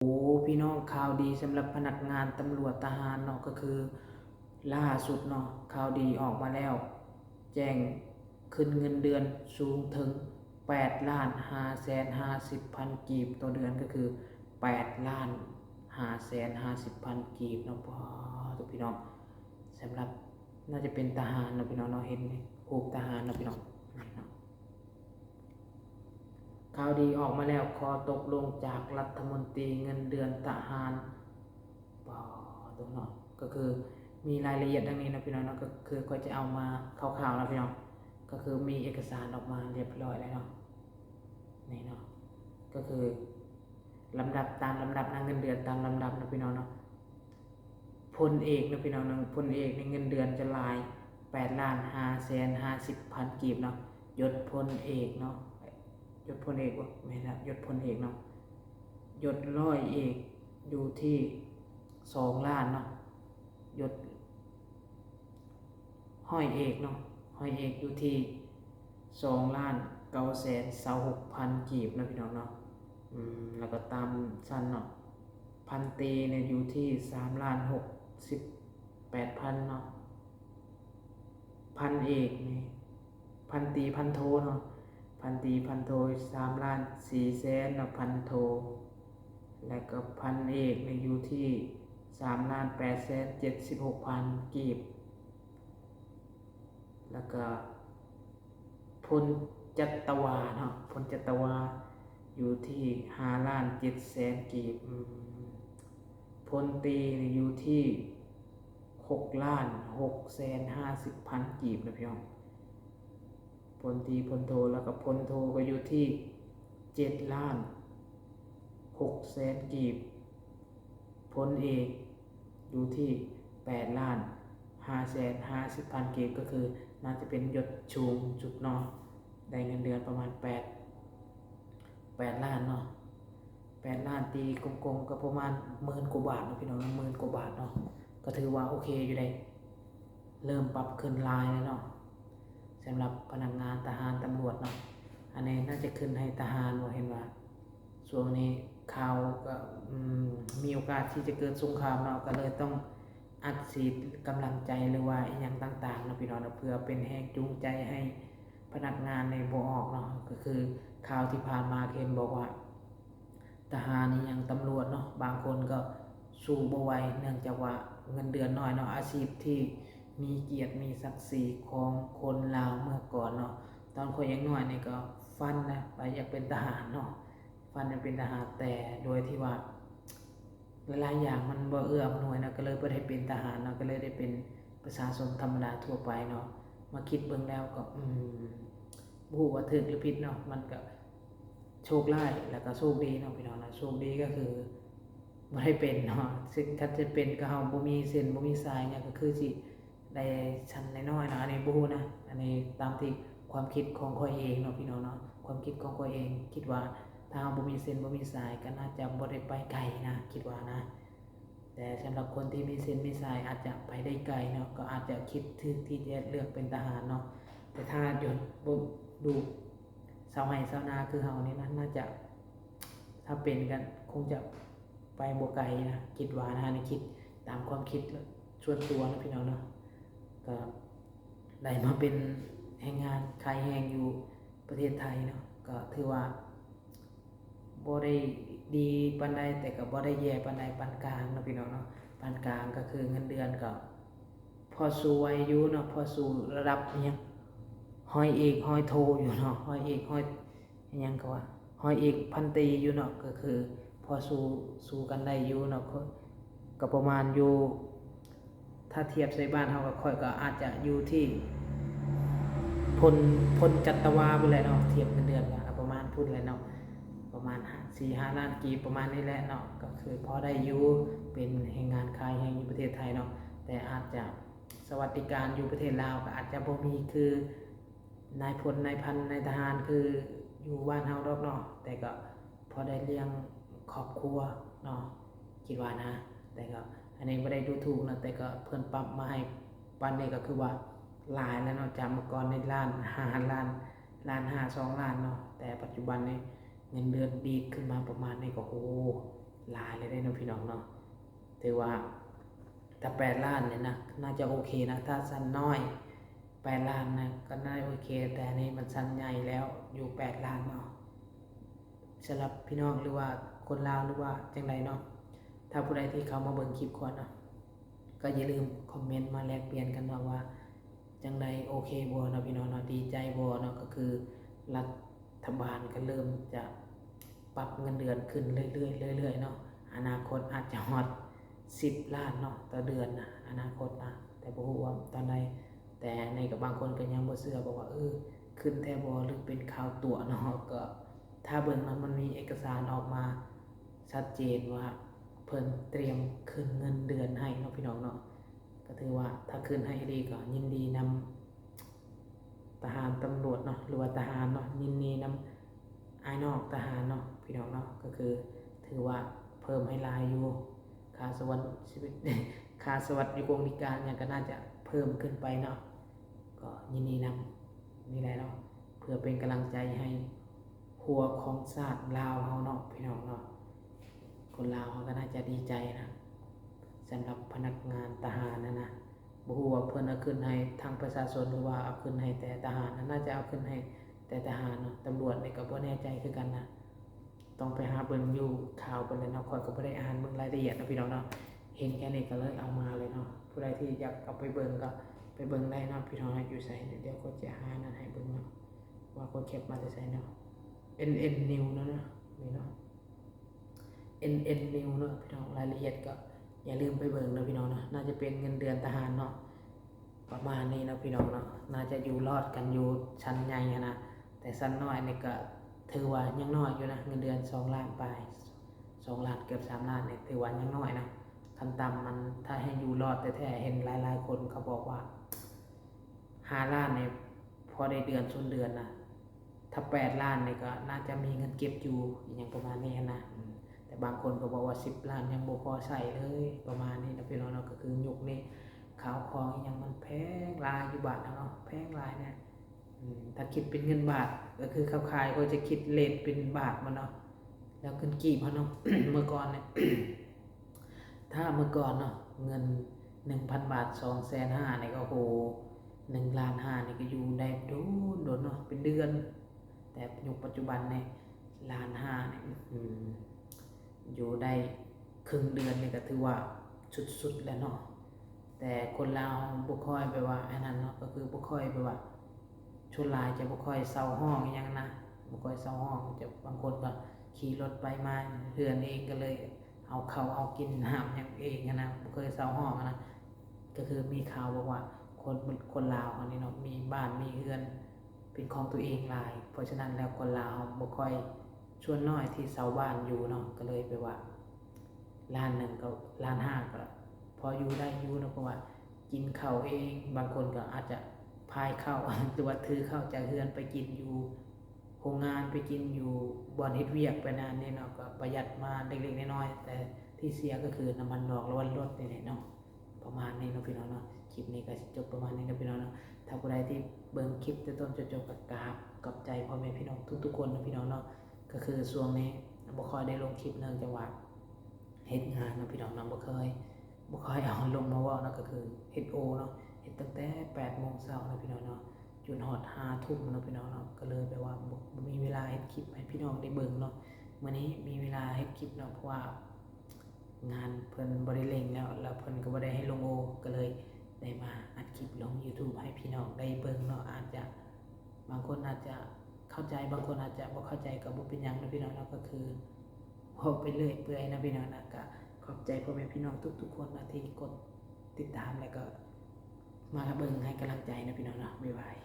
โอ้พี่น้องข่าวดีสำหรับพนักงานตำรวจทหารเนาะก็คือล่าสุดเนาะข่าวดีออกมาแล้วแจ้งขึ้นเงินเดือนสูงถึง8,550,000กีบต่อเดือนก็คือ8,550,000กีบเนาะพ่อทุกพี่น้องสำหรับน่าจะเป็นทหารเนาะพี่น้องเนาะเห็นรูปทหารเนาะพี่น้องข่าวดีออกมาแล้วขอตกลงจากรัฐมนตรีเงินเดือนทหารตรงเนาะก็คือมีรายละเอียดดังนี้นะพี่น้องเนาะก็คือก็จะเอามาคร่าวๆนะพี่น้องก็คือมีเอกสารออกมาเรียบร้อยแล้วเนาะนี่เนาะก็คือลำดับตามลำดับนะเงินเดือนตามลำดับนะพี่น้องเนาะพลเอกนะพี่น้องเนาะพลเอกในเงินเดือนจะลาย8,550,000กีบเนาะยศพลเอกเนาะยศพลเอกวะไม่นะยศพลเอกเนาะยศร้อยเอกอยู่ที่2 ล้านเนาะยศห้อยเอกเนาะห้อยเอกอยู่ที่2,926,000กีบนะพี่น้องเนาะแล้วก็ตามชั้นเนาะพันตรีเนี่ยอยู่ที่3,068,000เนาะพันเอกนี่พันตรีพันโทเนาะพันตรีพันโท3,400,000เนาะพันโทแล้วก็พันเอกเนี่ยอยู่ที่3,876,000กีบแล้วก็พลจัตวาเนาะพลจัตวาอยู่ที่5,700,000กีบพลตรีเนี่ยอยู่ที่6,650,000กีบนะพี่น้องพลตรีพลโทแล้วก็พลโทก็อยู่ที่7,600,000กีบพลเอกอยู่ที่8,550,000กีบก็คือน่าจะเป็นยศชูงจุดเนาะได้เงินเดือนประมาณ8 ล้านเนาะ8 ล้านตีกงๆก็ประมาณ10,000 กว่าบาทเนาะพี่น้อง10,000 กว่าบาทเนาะก็ถือว่าโอเคอยู่ได้เริ่มปรับขึ้นลายแล้วเนาะสำหรับพนักงานทหารตำรวจเนาะอันนี้น่าจะขึ้นให้ทหารว่าเห็นว่าช่วงนี้ข่าวก็มีโอกาสที่จะเกิดสงครามเนาะก็เลยต้องอัดฉีดกำลังใจหรือว่าอย่างต่างๆนะพี่น้องเพื่อเป็นแรงจูงใจให้พนักงานในบ่ออกเนาะก็คือข่าวที่ผ่านมาเห็นบอกว่าทหารนี่ยังตำรวจเนาะบางคนก็สู้บ่ไหวเนื่องจากว่าเงินเดือนน้อยเนาะอาชีพที่มีเกียรติมีศักดิ์ศรีของคนลาวเมื่อก่อนเนาะตอนคนยังน้อยนี่ก็ฟันนะไปอยากเป็นทหารเนาะฟันอยากเป็นทหารแต่โดยที่ว่าหลายอย่างมันบ่เอื้ออำนวยนะก็เลยบ่ได้เป็นทหารเนาะก็เลยได้เป็นประชาชนธรรมดาทั่วไปเนาะมาคิดเบิ่งแล้วก็บ่ฮู้ว่าถูกหรือผิดเนาะมันก็โชคร้ายแล้วก็โชคดีเนาะพี่น้องนะโชคดีก็คือบ่ได้เป็นเนาะซึ่งถ้าจะเป็นก็เฮาบ่มีเส้นบ่มีสายเนี่ยก็คือสิได้ชั้นน้อยๆเนาะอันนี้บ่ฮู้นะอันนี้ตามที่ความคิดของข้อยเองเนาะพี่น้องเนาะความคิดของข้อยเองคิดว่าถ้าเฮาบ่มีเส้นบ่มีสายก็น่าจะบ่ได้ไปไกลนะคิดว่านะแต่สำหรับคนที่มีเส้นมีสายอาจจะไปได้ไกลเนาะก็อาจจะคิดที่จะเลือกเป็นทหารเนาะแต่ถ้าบ่ดูชาวไร่ชาวนาคือเฮานี่นะน่าจะถ้าเป็นกันคงจะไปบ่ไกลนะคิดว่านะนี่คิดตามความคิดส่วนตัวนะพี่น้องเนาะก็ได้มาเป็นแรงงานขายแรงอยู่ประเทศไทยเนาะก็ถือว่าบ่ได้ดีปานใดแต่ก็บ่ได้แย่ปานใดปานกลางเนาะพี่น้องเนาะปานกลางก็คือเงินเดือนก็พอสู้ไหวอยู่เนาะพอสู้ระดับอิหยังห้อยเอกห้อยโทอยู่เนาะห้อยเอกห้อยอิหยังก็ว่าห้อยเอกพันตรีอยู่เนาะก็คือพอสู้กันได้อยู่เนาะก็ประมาณอยู่ถ้าเทียบใส่บ้านเฮาก็ค่อยก็อาจจะอยู่ที่พลจัตวาพุ่นแหละเนาะเทียบเงินเดือนก็ประมาณพุ่นแหละเนาะประมาณ4-5 ล้านกีบประมาณนี้แหละเนาะก็คือพอได้อยู่เป็นแรงงานขายแรงอยู่ประเทศไทยเนาะแต่อาจจะสวัสดิการอยู่ประเทศลาวก็อาจจะบ่มีคือนายพลนายพันนายทหารคืออยู่บ้านเฮาดอกเนาะแต่ก็พอได้เลี้ยงครอบครัวเนาะคิดว่านะแต่ก็อันนี้บ่ได้ดูถูกนะแต่ก็เพิ่นปรับมาให้ปานนี้ก็คือว่าหลายแล้วเนาะจากเมื่อก่อนในล้าน5 ล้านล้าน5 2 ล้านเนาะแต่ปัจจุบันนี้เงินเดือนดีขึ้นมาประมาณนี้ก็โอ้ หลายเลยได้เนาะพี่น้องเนาะถือว่าถ้า8 ล้านเนี่ยนะน่าจะโอเคนะถ้าสั้นน้อย8 ล้านนะก็น่าโอเคแต่นี่มันสั้นใหญ่แล้วอยู่8 ล้านเนาะสำหรับพี่น้องหรือว่าคนลาวหรือว่าจังไดเนาะถ้าผู้ใดที่เขามาเบิ่งคลิปก่อนเนาะก็อย่าลืมคอมเมนต์มาแลกเปลี่ยนกันเนาะว่าจังไดโอเคบ่เนาะพี่น้องเนาะดีใจบ่เนาะก็คือรัฐบาลก็เริ่มจะปรับเงินเดือนขึ้นเรื่อยๆเรื่อยๆเนาะอนาคตอาจจะฮอด10 ล้านเนาะต่อเดือนนะอนาคตนะแต่บ่ฮู้ว่าตอนใดแต่ในกับบางคนก็ยังบ่เชื่อบอกว่าขึ้นแท้บ่หรือเป็นข่าวตัวเนาะก็ถ้าเบิ่งมันมีเอกสารออกมาชัดเจนว่าเพิ่นเตรียมขึ้นเงินเดือนให้เนาะพี่น้องเนาะก็ถือว่าถ้าขึ้นให้ดีก็ยินดีนำทหารตำรวจเนาะหรือว่าทหารเนาะยินดีนำอ้ายนอกทหารเนาะพี่น้องเนาะก็คือถือว่าเพิ่มให้หลายอยู่ค่าสวัสดิชีวิต ค่าสวัสดิการเนี่ยก็น่าจะเพิ่มขึ้นไปเนาะก็ยินดีนำนี่แหละเนาะเพื่อเป็นกำลังใจให้หัวของชาติลาวเฮาเนาะพี่น้องเนาะคนลาวเขาก็น่าจะดีใจนะสำหรับพนักงานทหารนะบ่ฮู้ว่าเพิ่นเอาขึ้นให้ทางประชาชนหรือว่าเอาขึ้นให้แต่ทหารน่าจะเอาขึ้นให้แต่ทหารเนาะตำรวจนี่ก็บ่แน่ใจคือกันนะต้องไปหาเบิ่งอยู่ข่าวเพิ่นเลยเนาะข้อยก็บ่ได้อ่านเบิ่งรายละเอียดนะพี่น้องเนาะเห็นแค่นี้ก็เลยเอามาเลยเนาะผู้ใดที่อยากเอาไปเบิ่งก็ไปเบิ่งได้เนาะพี่น้องอยู่ไสเดี๋ยวก็จะหานั่นให้เบิ่งเนาะว่าคนเก็บมาแต่ไสเนาะ NN New เนาะนี่เนาะ NN New เนาะพี่น้องรายละเอียดก็อย่าลืมไปเบิ่งนะพี่น้องเนาะน่าจะเป็นเงินเดือนทหารเนาะประมาณนี้นะพี่น้องเนาะน่าจะอยู่รอดกันอยู่ชั้นใหญ่นะแต่ชั้นน้อยนี่ก็ถือว่ายังน้อยอยู่นะเงินเดือน2 ล้านปลาย2 ล้านเกือบ3 ล้านนี่ถือว่ายังน้อยนะขั้นต่ำมันถ้าให้อยู่รอดแต่แท้เห็นหลายๆคนเขาบอกว่า5 ล้านนี่พอได้เดือนชนเดือนนะถ้า8 ล้านนี่ก็น่าจะมีเงินเก็บอยู่อย่างประมาณนี้นะแต่บางคนก็บอกว่า10 ล้านยังบ่พอใช้เลยประมาณนี้นะพี่น้องเนาะก็คือยุคนี้ข้าวของยังมันแพงหลายอยู่บาทเนาะแพงหลายเนี่ยถ้าคิดเป็นเงินบาทก็คือเขาขายก็จะคิดเรทเป็นบาทมันเนาะแล้วเงินกีบเนาะ เมื่อก่อนเนี่ย ถ้าเมื่อก่อนเนาะเงิน 1,000 บาท 250,000นี่ก็โห1 ล้าน 5นี่ก็อยู่ได้โดนเนาะเป็นเดือนแต่ยุคปัจจุบันเนี่ย1 ล้าน 5นี่อยู่ได้ครึ่งเดือนนี่ก็ถือว่าสุดๆแล้วเนาะแต่คนลาวบ่ค่อยแบบว่าอันนั้นเนาะก็คือบ่ค่อยแบบว่าชนหลายจะบ่ค่อยเซาห้องอหยังนะบ่ค่อยเซาห้องจะบางคนก็ขี่รถไปมาเฮือนเองก็เลยเอาข้าวเอากินน้ำอย่างเองนะบ่เคยเซาห้องนะก็คือมีข่าวบอกว่าคนลาวอันนี้เนาะมีบ้านมีเฮือนเป็นของตัวเองหลายเพราะฉะนั้นแล้วคนลาวบ่ค่อยชวนน้อยที่เซาบ้านอยู่เนาะก็เลยไปว่าล้าน1ก็ล้าน5ก็พออยู่ได้อยู่เนาะเพราะว่ากินข้าวเองบางคนก็อาจจะพายข้าว หรือว่าถือข้าวจากเฮือนไปกินอยู่โรงงานไปกินอยู่บ่อนเฮ็ดเวียกไปนานนี่เนาะก็ประหยัดมาเล็กๆน้อยๆแต่ที่เสียก็คือน้ำมันดอกแล้วรถนี่แหละเนาะประมาณนี้เนาะพี่น้องเนาะคลิปนี้ก็สิจบประมาณนี้นะพี่น้องเนาะถ้าผู้ใดที่เบิ่งคลิปแต่ต้นจนจบก็กราบกับใจพ่อแม่พี่น้องทุกๆคนนะพี่น้องเนาะก็คือช่วงนี้บ่ค่อยได้ลงคลิปเนื่องจากว่าเฮ็ดงานเนาะพี่น้องเนาะบ่ค่อยเอาลงมาเว้าเนาะก็คือเฮ็ดโอเนาะเฮ็ดตั้งแต่ 8 โมงเช้าเนาะพี่น้องเนาะจนฮอด 5 ทุ่มเนาะพี่น้องเนาะก็เลยแบบว่าบ่มีเวลาเฮ็ดคลิปให้พี่น้องได้เบิ่งเนาะมื้อนี้มีเวลาเฮ็ดคลิปเนาะเพราะว่างานเพิ่นบ่ได้เร่งแล้วเพิ่นก็บ่ได้ให้ลงโอก็เลยได้มาอัดคลิปลง YouTube ให้พี่น้องได้เบิ่งเนาะอาจจะบางคนอาจจะเข้าใจบางคนอาจจะบ่เข้าใจก็บ่เป็นหยังเนาะพี่น้องเนาะก็คือเว้าไปเรื่อยเปื่อยนะพี่น้องนะก็ขอบใจพ่อแม่พี่น้องทุกๆคนนะที่กดติดตามแล้วก็มาเบิ่งให้กำลังใจนะพี่น้องนะบ๊ายบาย